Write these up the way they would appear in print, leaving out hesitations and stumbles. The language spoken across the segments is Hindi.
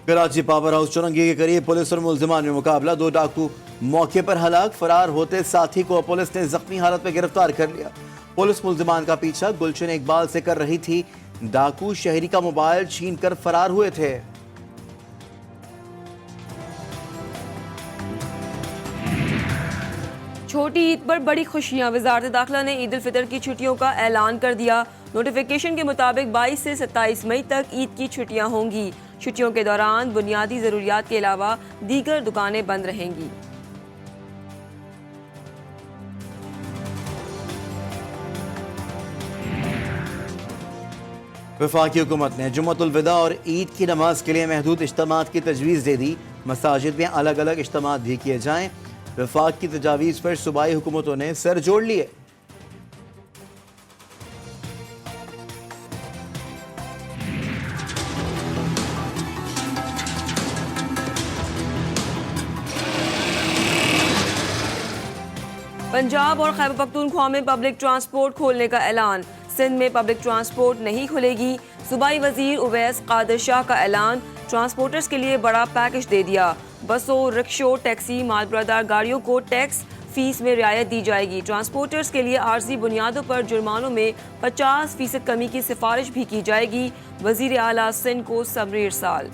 कराची पावर हाउस चुरंगी के करीब पुलिस और मुलजिमान में मुकाबला। 2 डाकू मौके पर हलाक, फरार होते साथी को पुलिस ने जख्मी हालत में गिरफ्तार कर लिया। पुलिस मुलजिमान का पीछा गुलशन इकबाल से कर रही थी। डाकू शहरी का मोबाइल छीनकर फरार हुए थे। छोटी ईद पर बड़ी खुशियां। वजारत दाखिला ने ईद उल फितर की छुट्टियों का ऐलान कर दिया। नोटिफिकेशन के मुताबिक 22 से 27 मई तक ईद की छुट्टियां होंगी। छुट्टियों के दौरान बुनियादी जरूरियात के अलावा दीगर दुकानें बंद रहेंगी। वफाकी हुकूमत ने जुम्मतुल विदा और ईद की नमाज के लिए महदूद इज्तिमात की तजवीज़ दे दी। मसाजिद में अलग अलग इज्तिमात भी किए जाएं। वफाक की तजावीज़ पर सूबाई हुकूमतों ने सर जोड़ लिए। पंजाब और खैबर पख्तूनख्वा में पब्लिक ट्रांसपोर्ट खोलने का ऐलान। सिंध में पब्लिक ट्रांसपोर्ट नहीं खुलेगी। सूबाई वजीर उवैस कादिर शाह का ऐलान। ट्रांसपोर्टर्स के लिए बड़ा पैकेज दे दिया। बसों, रिक्शों, टैक्सी, मालबरदार गाड़ियों को टैक्स फीस में रियायत दी जाएगी। ट्रांसपोर्टर्स के लिए आर्जी बुनियादों पर जुर्मानों में 50% कमी की सिफारिश भी की जाएगी। वजीर आला सिंध को सबरी इरसाल।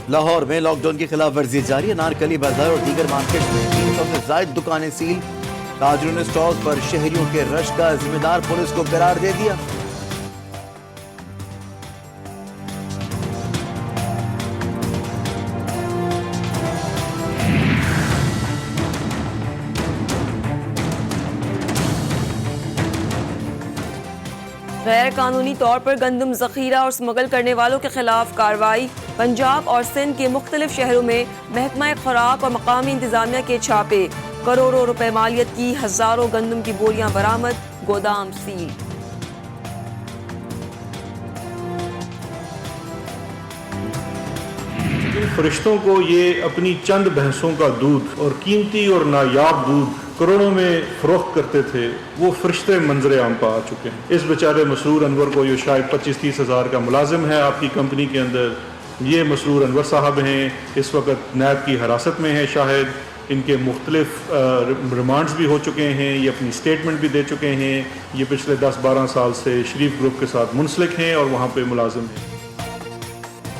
लाहौर में लॉकडाउन की खिलाफ वर्जी जारी। अनारकली बाजार और दीगर मार्केट में 300 से ज्यादा दुकानें सील। ताजरों ने स्टॉल पर शहरियों के रश का जिम्मेदार पुलिस को करार दे दिया। गैर कानूनी तौर पर गंदम जखीरा और स्मगल करने वालों के खिलाफ कार्रवाई। पंजाब और सिंध के मुख्तलिफ शहरों में महकमा खुराक और मकामी इंतजामिया के छापे। करोड़ों रुपए मालियत की हजारों गंदम की बोरियां बरामद। गोदाम सील। इन फरिश्तों को ये अपनी चंद भैंसों का दूध और कीमती और नायाब दूध करोड़ों में फरोख्त करते थे, वो फरिश्ते मंजर आम पर आ चुके हैं। इस बेचारे मसरूर अनवर को, जो शायद 25-30 हज़ार का मुलाजिम है आपकी कंपनी के अंदर, ये मसरूर अनवर साहब हैं, इस वक्त नैब की हिरासत में है। शायद इनके मुख्तलिफ रिमांड्स भी हो चुके हैं, ये अपनी स्टेटमेंट भी दे चुके हैं। ये पिछले 10-12 साल से शरीफ ग्रुप के साथ मुंसलिक हैं और वहाँ पर मुलाजिम हैं।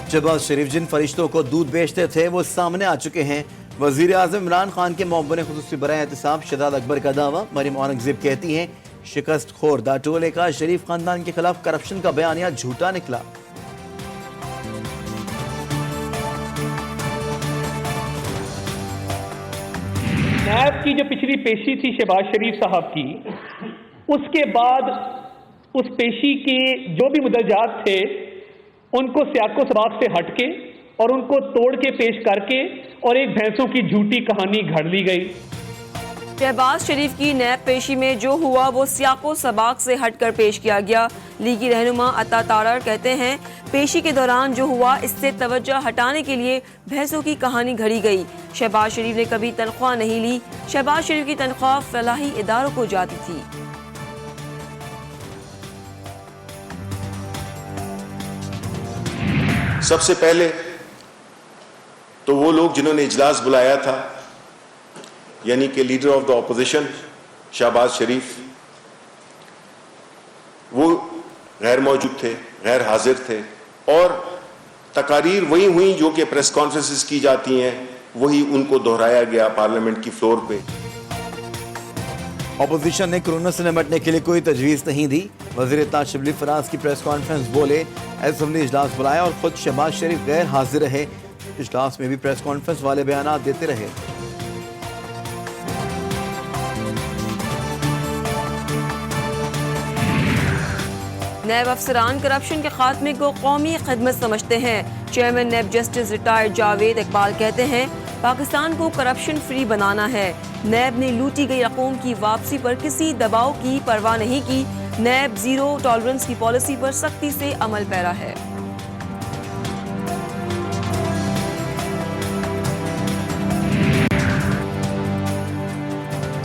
शहबाज शरीफ जिन फरिश्तों को दूध बेचते थे वो सामने आ चुके हैं। वजीर आज़म इमरान खान के मुअव्विन खुसूसी बराए एहतिसाब शहजाद अकबर का दावा। मरीम औरंगजेब कहती हैं शिकस्त खोरदा टोले का शरीफ खानदान के खिलाफ करप्शन का बयानिया झूठा निकला। नैब की जो पिछली पेशी थी शहबाज शरीफ साहब की, उसके बाद उस पेशी के जो भी मुदलजात थे उनको सियाको सबाक से हटके और उनको तोड़ के पेश करके और एक भैंसों की झूठी कहानी घड़ ली गई। शहबाज शरीफ की नैब पेशी में जो हुआ वो सियाको सबाक से हटकर पेश किया गया। लीगी रहनुमा अता तारर कहते हैं पेशी के दौरान जो हुआ इससे तवज्जो हटाने के लिए भैंसों की कहानी घड़ी गई। शहबाज शरीफ ने कभी तनख्वाह नहीं ली। शहबाज शरीफ की तनख्वाह फलाही इदारों को जाती थी। सबसे पहले तो वो लोग जिन्होंने इजलास बुलाया था, यानी कि leader of the opposition Shahbaz Sharif, वो गैर मौजूद थे, गैर हाजिर थे और तकारीर वही हुई जो कि प्रेस कॉन्फ्रेंसेस की जाती हैं, वही उनको दोहराया गया पार्लियामेंट की फ्लोर पे। अपोजिशन ने कोरोना से निपटने के लिए कोई तजवीज़ नहीं दी। वज़ीर इत्तलात शिबली फराज की प्रेस कॉन्फ्रेंस बोले असेंबली इजलास बुलाया और खुद शहबाज शरीफ गैर हाजिर रहे। इजलास में भी प्रेस कॉन्फ्रेंस वाले बयान देते रहे। नैब अफसरान करप्शन के खात्मे को कौमी खिदमत समझते हैं। Chairman NAB justice retired Javed Iqbal कहते हैं पाकिस्तान को करप्शन फ्री बनाना है। नैब ने लूटी गई रकूम की वापसी पर किसी दबाव की परवाह नहीं की। नैब जीरो टॉलरेंस की पॉलिसी पर सख्ती से अमल पैरा है।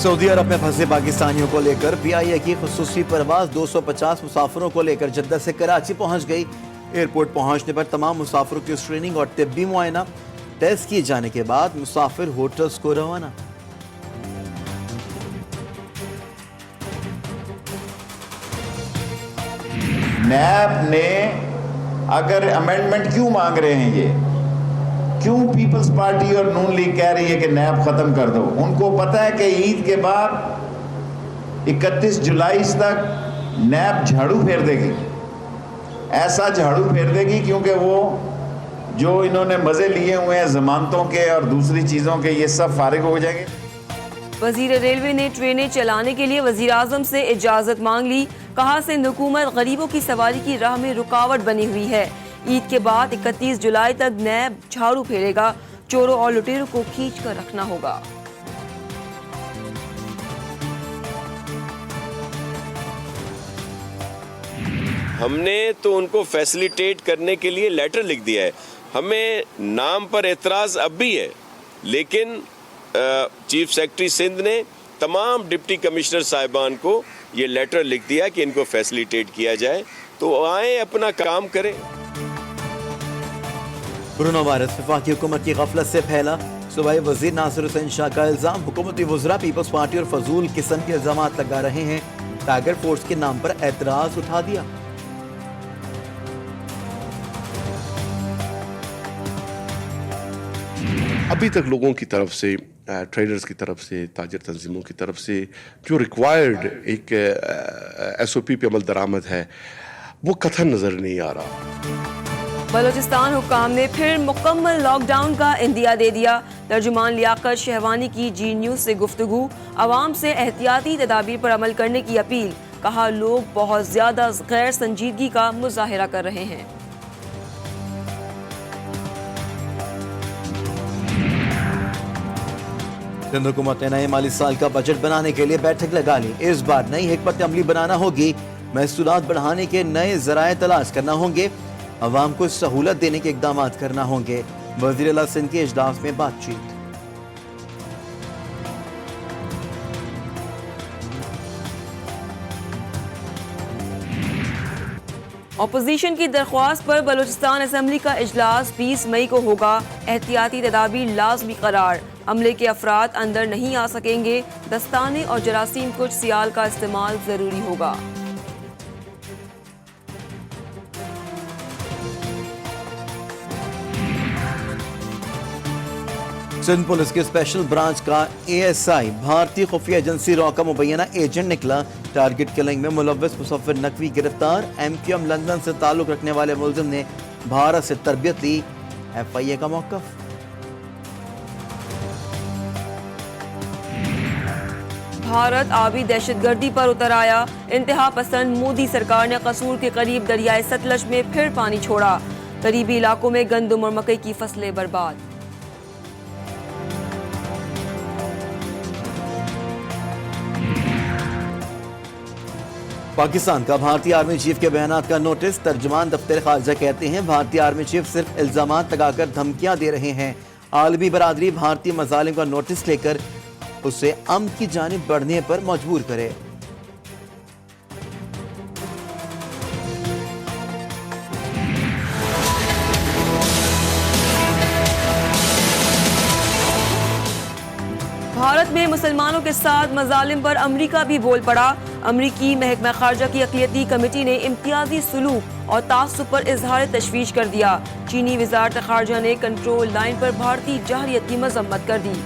सऊदी अरब में फंसे पाकिस्तानियों को लेकर पीआईए की खुसूसी परवाज 250 मुसाफिरों को लेकर जद्दा से कराची पहुंच गई। एयरपोर्ट पहुंचने पर तमाम मुसाफिरों की स्क्रीनिंग और तिब्बी मुआयना, टेस्ट किए जाने के बाद मुसाफिर होटल्स को रवाना। नैब ने अगर अमेंडमेंट क्यों मांग रहे हैं, ये क्यों पीपल्स पार्टी और नून लीग कह रही है कि नैब खत्म कर दो? उनको पता है कि ईद के बाद 31 जुलाई तक नैब झाड़ू फेर देगी, ऐसा झाड़ू फेर देगी क्योंकि वो जो इन्होंने मजे लिए हुए हैं जमानतों के और दूसरी चीजों के, ये सब फारिग हो जाएंगे। वजीर रेलवे ने ट्रेनें चलाने के लिए वजीर आजम से इजाजत मांग ली। कहा, सिंध हुकूमत गरीबों की सवारी की राह में रुकावट बनी हुई है। ईद के बाद 31 जुलाई तक नैब झाड़ू फेरेगा, चोरों और लुटेरों को खींच कर रखना होगा। हमने तो उनको फैसिलिटेट करने के लिए लेटर लिख दिया है। हमें नाम पर एतराज अब भी है, लेकिन चीफ सेक्रेटरी सिंध ने तमाम डिप्टी कमिश्नर साहिबान को ये लेटर लिख दिया कि इनको फैसिलिटेट किया जाए, तो आए अपना काम करें। कोरोना वायरस वफाकी हुकूमत की गफलत से फैला। सूबाई वजीर नासिर हुसैन शाह का इल्जाम, हुकूमती वज़रा पीपल्स पार्टी और फजूल किस्म के इल्जाम लगा रहे हैं। टाइगर फोर्स के नाम पर एतराज उठा दिया। अभी तक लोगों की तरफ से, ट्रेडर्स की तरफ से, ताजर तंजीमों की तरफ से जो रिक्वायर्ड एक SOP पे अमल दरामद है, वो कथन नजर नहीं आ रहा। बलोचिस्तान हुक्काम ने फिर मुकम्मल लॉकडाउन का इंदिया दे दिया। तर्जुमान लियाकत शहवानी की जी न्यूज से गुफ्तगू, आवाम से एहतियाती तदाबीर पर अमल करने की अपील। कहा, लोग बहुत ज्यादा गैर संजीदगी का मुजाहिरा कर रहे हैं। सिंध हुकूमत ने नए माली साल का बजट बनाने के लिए बैठक लगा ली। इस बार नई हिकमत अमली बनाना होगी, महसूलात बढ़ाने के नए जराए तलाश करना होंगे, अवाम को सहूलत देने के इकदाम करना होंगे। वज़ीर आला सिंध के इजलास में बातचीत। अपोजिशन की दरख्वास्त पर बलूचिस्तान असेंबली का इजलास 20 मई को होगा। एहतियाती तदाबीर लाजमी करार, अमले के अफराद अंदर नहीं आ सकेंगे। दस्ताने और जरासीम कुछ सियाल का इस्तेमाल जरूरी होगा। सिंध पुलिस के स्पेशल ब्रांच का ASI भारतीय खुफिया एजेंसी रॉ का मुबैना एजेंट निकला। टारगेट किलिंग में मुलव्वस मुसफ़िर नकवी गिरफ्तार। MQM लंदन से ताल्लुक रखने वाले मुलजिम ने भारत से तरबियत ली। FIA का मौक़िफ़। भारत आबी दहशतगर्दी पर उतर आया। इंतहा पसंद मोदी सरकार ने कसूर के करीब दरियाए सतलज में फिर पानी छोड़ा। करीबी इलाकों में गंदम और मकई की फसलें बर्बाद। पाकिस्तान का भारतीय आर्मी चीफ के बयानात का नोटिस। तर्जुमान दफ्तर खारजा कहते हैं, भारतीय आर्मी चीफ सिर्फ इल्जामात लगाकर धमकियां दे रहे हैं। आलमी बरादरी भारतीय मजालिम का नोटिस लेकर उसे अमन की जानिब बढ़ने पर मजबूर करे। भारत में मुसलमानों के साथ मजालिम पर अमरीका भी बोल पड़ा। अमरीकी महकमा खारजा की अक़लियती कमेटी ने इम्तियाजी सलूक और तासुब पर इजहार तशवीश कर दिया। चीनी वज़ारत खारजा ने कंट्रोल लाइन पर भारतीय जहरियत की मजम्मत कर दी।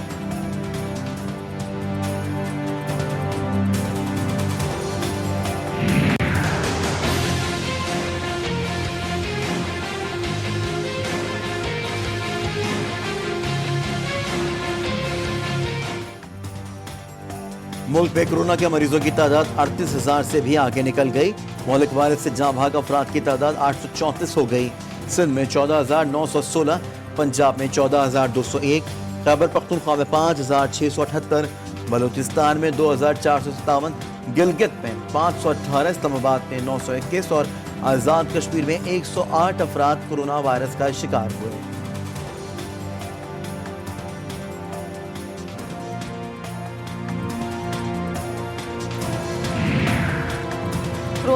मुल्क में कोरोना के मरीजों की तादाद 38,000 से भी आगे निकल गई। मौलिक वायरस से जाँ भाग अफराद की तादाद 834 हो गई। सिंध में 14,916, पंजाब में 14,201, खैबर पख्तूनख्वा में 5,678, बलूचिस्तान में 2,457, गिलगित में 518, इस्लामाबाद में 921 और आज़ाद कश्मीर में 108 अफराद कोरोना वायरस का शिकार हुए।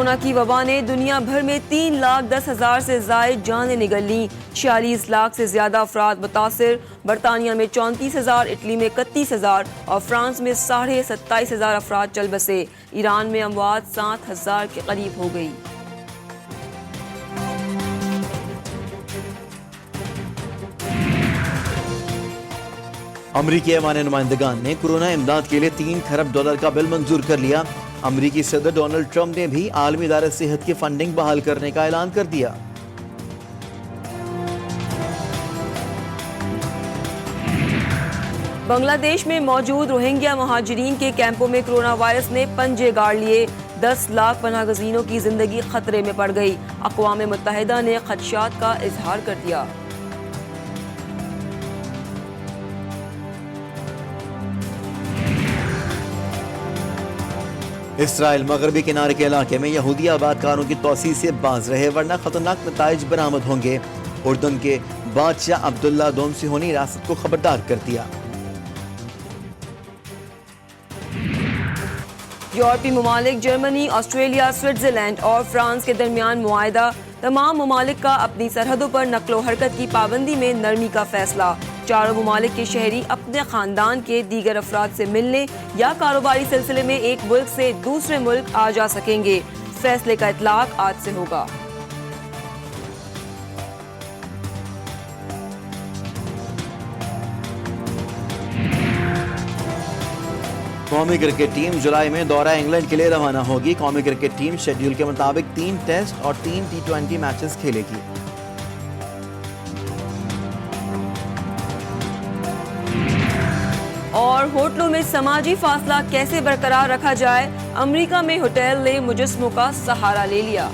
कोरोना की वबा ने दुनिया भर में 3,10,000 से जायद जानें निगल ली। 46 लाख से ज्यादा अफराद मुतासिर। बरतानिया में 34,000, इटली में 31,000 और फ्रांस में 27,500 अफराद चल बसे। ईरान में अमवात 7,000 के करीब हो गई। अमरीकी ऐवान नुमाइंदगान ने कोरोना इमदाद के लिए $3 खरब का बिल मंजूर कर लिया। अमरीकी सदर डोनाल्ड ट्रंप ने भी आलमी इदारे सेहत की फंडिंग बहाल करने का ऐलान कर दिया। बांग्लादेश में मौजूद रोहिंग्या महाजिरीन के कैंपों में कोरोना वायरस ने पंजे गाड़ लिए। 10 लाख पनाहगज़ीनों की जिंदगी खतरे में पड़ गई। अक़वाम मुत्तहिदा ने खदशात का इजहार कर दिया। इसराइल मगरबी किनारे के इलाके में यहूदी आबादकारों की तोसी से बाज रहे, वरना खतरनाक नताइज बरामद होंगे। उर्दन के बादशाह अब्दुल्ला दोमसिहो ने रियासत को खबरदार कर दिया। यूरोपीय ममालिक जर्मनी, ऑस्ट्रेलिया, स्विट्जरलैंड और फ्रांस के दरमियान मुआहदा। तमाम ममालिक का अपनी सरहदों पर नकलो हरकत की पाबंदी में नरमी का फैसला। चारों ममालिक के शहरी अपने खानदान के दीगर अफराद से मिलने या कारोबारी सिलसिले में एक मुल्क से दूसरे मुल्क आ जा सकेंगे। फैसले का इतलाक आज से होगा। कौमी क्रिकेट टीम जुलाई में दौरा इंग्लैंड के लिए रवाना होगी। कौमी क्रिकेट टीम शेड्यूल के मुताबिक 3 टेस्ट और 3 T20 मैचेस खेलेगी। और होटलों में समाजी फासला कैसे बरकरार रखा जाए, अमेरिका में होटल ने मुजस्मों का सहारा ले लिया।